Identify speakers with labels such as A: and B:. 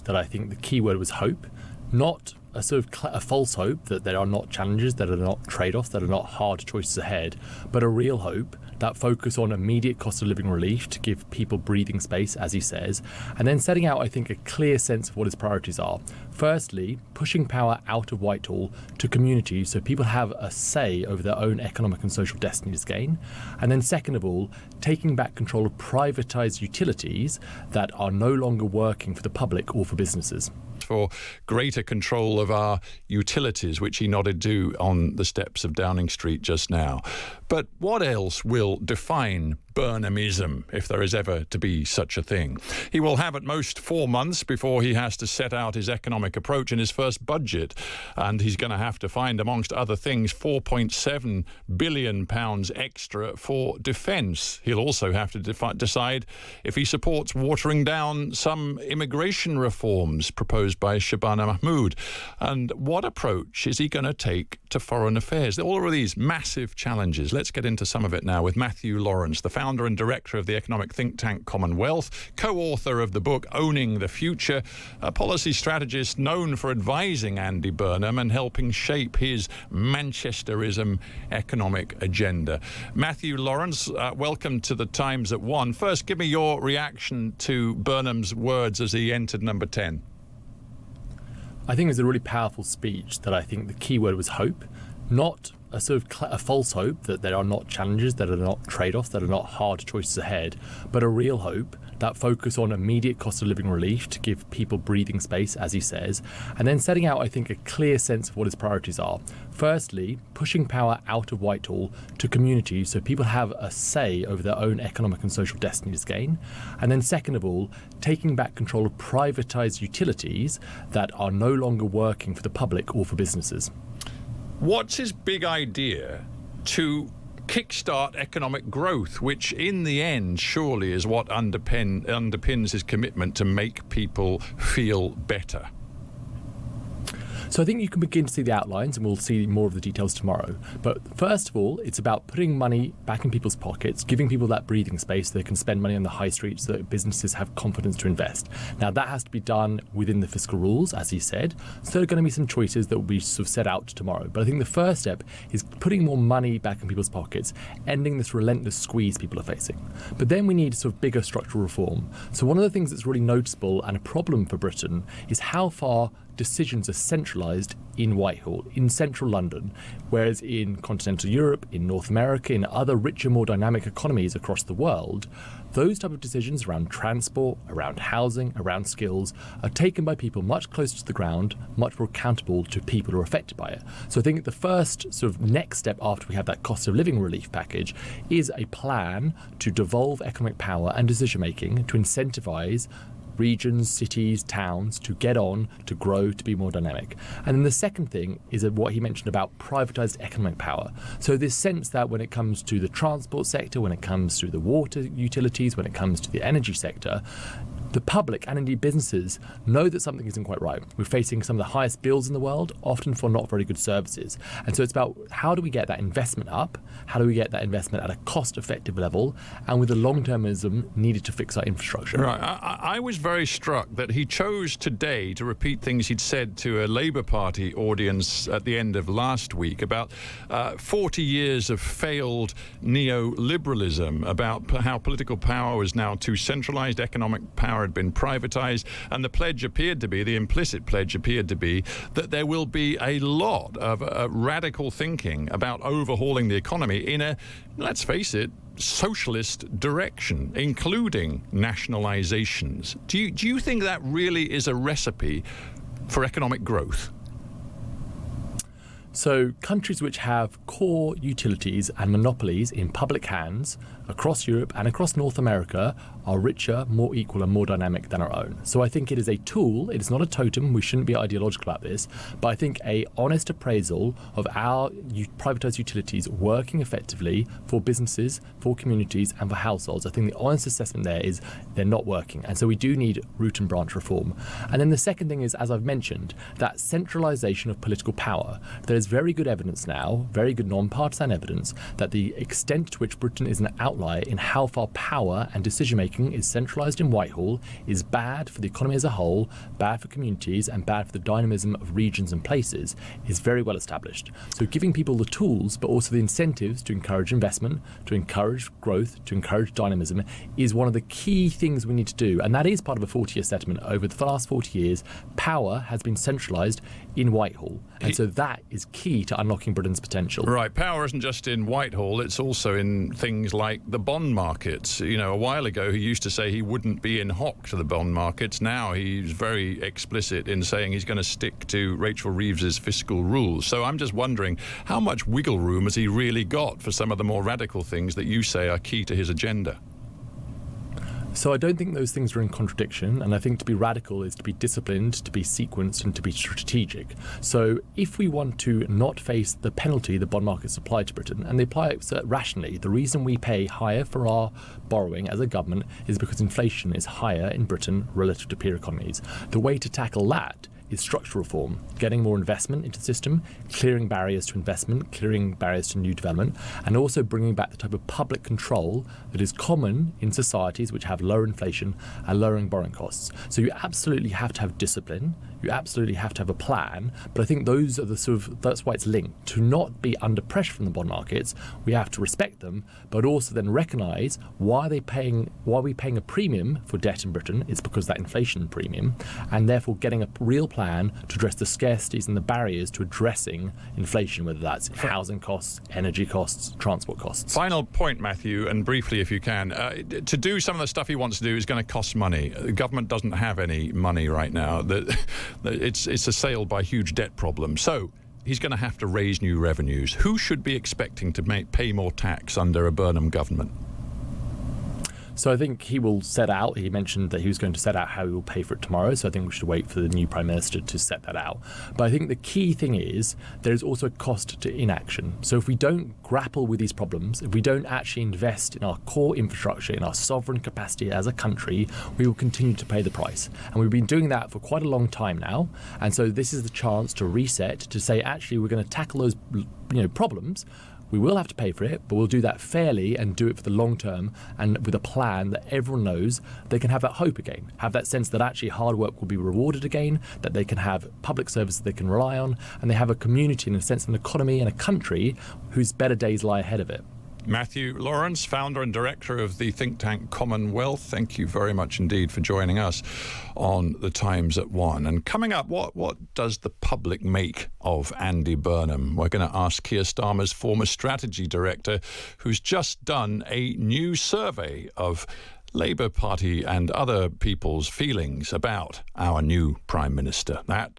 A: that I think the key word was hope, not a sort of a false hope that there are not challenges, that are not trade-offs, that are not hard choices ahead, but a real hope that focus on immediate cost of living relief to give people breathing space, as he says, and then setting out, I think, a clear sense of what his priorities are. Firstly, pushing power out of Whitehall to communities so people have a say over their own economic and social destinies again. And then second of all, taking back control of privatised utilities that are no longer working for the public or for businesses.
B: For greater control of our utilities, which he nodded to on the steps of Downing Street just now. But what else will define Burnhamism, if there is ever to be such a thing? He will have at most 4 months before he has to set out his economic approach in his first budget, and he's going to have to find, amongst other things, £4.7 billion extra for defence. He'll also have to decide if he supports watering down some immigration reforms proposed by Shabana Mahmood. And what approach is he going to take to foreign affairs? All of these massive challenges. Let's get into some of it now with Mathew Lawrence, the founder and director of the economic think tank Commonwealth, co-author of the book Owning the Future, a policy strategist known for advising Andy Burnham and helping shape his Manchesterism economic agenda. Mathew Lawrence, welcome to the Times at One. First, give me your reaction to Burnham's words as he entered number 10.
A: I think it was a really powerful speech that I think the key word was hope, not a sort of a false hope that there are not challenges, that are not trade-offs, that are not hard choices ahead, but a real hope that focus on immediate cost of living relief to give people breathing space, as he says, and then setting out, I think, a clear sense of what his priorities are. Firstly, pushing power out of Whitehall to communities so people have a say over their own economic and social destinies again. And then second of all, taking back control of privatised utilities that are no longer working for the public or for businesses.
B: What's his big idea to kickstart economic growth, which in the end surely is what underpins his commitment to make people feel better?
A: So I think you can begin to see the outlines, and we'll see more of the details tomorrow. But first of all, it's about putting money back in people's pockets, giving people that breathing space so they can spend money on the high street so that businesses have confidence to invest. Now, that has to be done within the fiscal rules, as he said. So there are going to be some choices that will be sort of set out tomorrow. But I think the first step is putting more money back in people's pockets, ending this relentless squeeze people are facing. But then we need sort of bigger structural reform. So one of the things that's really noticeable and a problem for Britain is how far decisions are centralised in Whitehall, in central London, whereas in continental Europe, in North America, in other richer, more dynamic economies across the world, those type of decisions around transport, around housing, around skills are taken by people much closer to the ground, much more accountable to people who are affected by it. So I think the first sort of next step after we have that cost of living relief package is a plan to devolve economic power and decision making to incentivise regions, cities, towns to get on, to grow, to be more dynamic. And then the second thing is what he mentioned about privatised economic power. So this sense that when it comes to the transport sector, when it comes to the water utilities, when it comes to the energy sector, the public and indeed businesses know that something isn't quite right. We're facing some of the highest bills in the world, often for not very good services. And so it's about how do we get that investment up? How do we get that investment at a cost-effective level and with the long-termism needed to fix our infrastructure?
B: Right. I was very struck that he chose today to repeat things he'd said to a Labour Party audience at the end of last week about 40 years of failed neoliberalism, about how political power was now too centralised, economic power had been privatised, and the pledge appeared to be, the implicit pledge appeared to be, that there will be a lot of radical thinking about overhauling the economy in a, let's face it, socialist direction, including nationalisations. Do you think that really is a recipe for economic growth?
A: So countries which have core utilities and monopolies in public hands across Europe and across North America are richer, more equal and more dynamic than our own. So I think it is a tool, it is not a totem, we shouldn't be ideological about this, but I think a honest appraisal of our privatised utilities working effectively for businesses, for communities and for households. I think the honest assessment there is they're not working, and so we do need root and branch reform. And then the second thing is, as I've mentioned, that centralisation of political power. There there's very good evidence now, very good non-partisan evidence, that the extent to which Britain is an outlier in how far power and decision-making is centralised in Whitehall is bad for the economy as a whole, bad for communities, and bad for the dynamism of regions and places, is very well established. So giving people the tools, but also the incentives to encourage investment, to encourage growth, to encourage dynamism, is one of the key things we need to do. And that is part of a 40-year settlement. Over the last 40 years, power has been centralised in Whitehall. And so that is key to unlocking Britain's potential.
B: Right. Power isn't just in Whitehall, it's also in things like the bond markets. You know, a while ago he used to say he wouldn't be in hock to the bond markets. Now he's very explicit in saying he's going to stick to Rachel Reeves's fiscal rules. So I'm just wondering, how much wiggle room has he really got for some of the more radical things that you say are key to his agenda?
A: So I don't think those things are in contradiction, and I think to be radical is to be disciplined, to be sequenced, and to be strategic. So if we want to not face the penalty the bond markets apply to Britain, and they apply it rationally, the reason we pay higher for our borrowing as a government is because inflation is higher in Britain relative to peer economies. The way to tackle that is structural reform, getting more investment into the system, clearing barriers to investment, clearing barriers to new development, and also bringing back the type of public control that is common in societies which have lower inflation and lowering borrowing costs. So you absolutely have to have discipline, you absolutely have to have a plan, but I think those are that's why it's linked. To not be under pressure from the bond markets, we have to respect them, but also then recognise why are we paying a premium for debt in Britain? It's because of that inflation premium, and therefore getting a real plan to address the scarcities and the barriers to addressing inflation, whether that's housing costs, energy costs, transport costs.
B: Final point, Mathew, and briefly if you can. To do some of the stuff he wants to do is going to cost money. The government doesn't have any money right now. It's assailed by huge debt problems. So he's going to have to raise new revenues. Who should be expecting to pay more tax under a Burnham government?
A: So I think he mentioned that he was going to set out how he will pay for it tomorrow, so I think we should wait for the new Prime Minister to set that out. But I think the key thing is there is also a cost to inaction. So if we don't grapple with these problems, if we don't actually invest in our core infrastructure, in our sovereign capacity as a country, we will continue to pay the price. And we've been doing that for quite a long time now. And so this is the chance to reset, to say, actually, we're going to tackle those problems. We will have to pay for it, but we'll do that fairly and do it for the long term and with a plan that everyone knows they can have that hope again, have that sense that actually hard work will be rewarded again, that they can have public services they can rely on, and they have a community and a sense of an economy and a country whose better days lie ahead of it.
B: Mathew Lawrence, founder and director of the think tank Commonwealth, thank you very much indeed for joining us on The Times at One. And coming up, what does the public make of Andy Burnham? We're going to ask Keir Starmer's former strategy director, who's just done a new survey of Labour Party and other people's feelings about our new Prime Minister. That